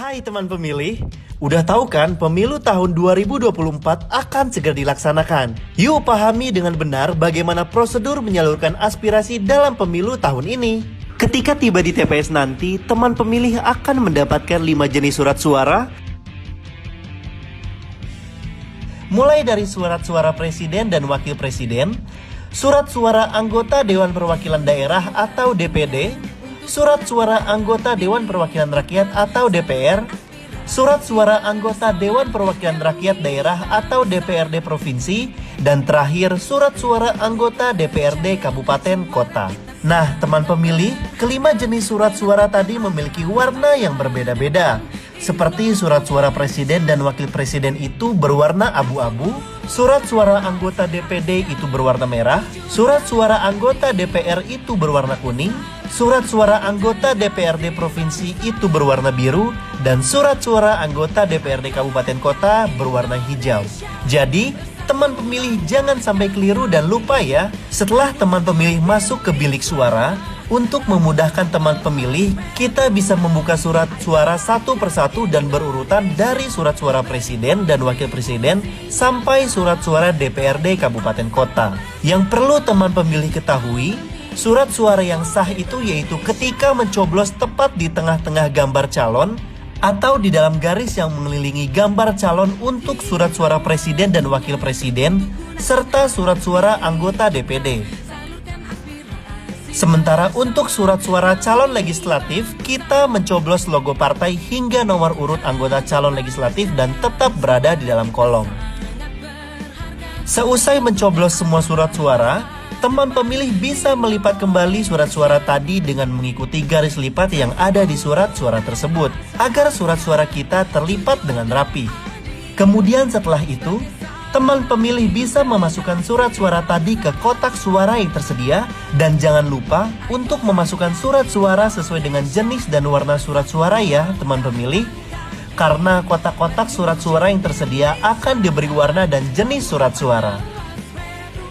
Hai teman pemilih, udah tahu kan pemilu tahun 2024 akan segera dilaksanakan? Yuk pahami dengan benar bagaimana prosedur menyalurkan aspirasi dalam pemilu tahun ini. Ketika tiba di TPS nanti, teman pemilih akan mendapatkan 5 jenis surat suara, mulai dari surat suara presiden dan wakil presiden, surat suara anggota Dewan Perwakilan Daerah atau DPD, surat suara anggota Dewan Perwakilan Rakyat atau DPR, surat suara anggota Dewan Perwakilan Rakyat Daerah atau DPRD Provinsi, dan terakhir surat suara anggota DPRD Kabupaten Kota. Nah, teman pemilih, kelima jenis surat suara tadi memiliki warna yang berbeda-beda. Seperti surat suara presiden dan wakil presiden itu berwarna abu-abu, surat suara anggota DPD itu berwarna merah, surat suara anggota DPR itu berwarna kuning, surat suara anggota DPRD Provinsi itu berwarna biru, dan surat suara anggota DPRD Kabupaten Kota berwarna hijau. Jadi, teman pemilih jangan sampai keliru dan lupa ya, setelah teman pemilih masuk ke bilik suara, untuk memudahkan teman pemilih, kita bisa membuka surat suara satu persatu dan berurutan dari surat suara presiden dan wakil presiden sampai surat suara DPRD Kabupaten Kota. Yang perlu teman pemilih ketahui, surat suara yang sah itu yaitu ketika mencoblos tepat di tengah-tengah gambar calon atau di dalam garis yang mengelilingi gambar calon untuk surat suara presiden dan wakil presiden serta surat suara anggota DPD. Sementara untuk surat suara calon legislatif, kita mencoblos logo partai hingga nomor urut anggota calon legislatif dan tetap berada di dalam kolom. Seusai mencoblos semua surat suara, teman pemilih bisa melipat kembali surat suara tadi dengan mengikuti garis lipat yang ada di surat suara tersebut, agar surat suara kita terlipat dengan rapi. Kemudian setelah itu, teman pemilih bisa memasukkan surat suara tadi ke kotak suara yang tersedia, dan jangan lupa untuk memasukkan surat suara sesuai dengan jenis dan warna surat suara ya teman pemilih, karena kotak-kotak surat suara yang tersedia akan diberi warna dan jenis surat suara.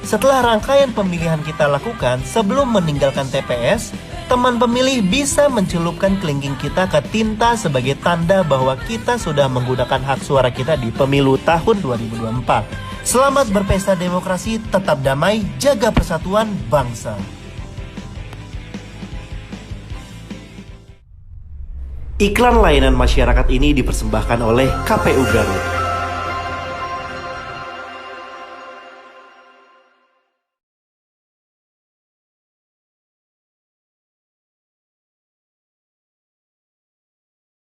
Setelah rangkaian pemilihan kita lakukan sebelum meninggalkan TPS, teman pemilih bisa mencelupkan kelingking kita ke tinta sebagai tanda bahwa kita sudah menggunakan hak suara kita di pemilu tahun 2024. Selamat berpesta demokrasi, tetap damai, jaga persatuan bangsa. Iklan layanan masyarakat ini dipersembahkan oleh KPU Garut.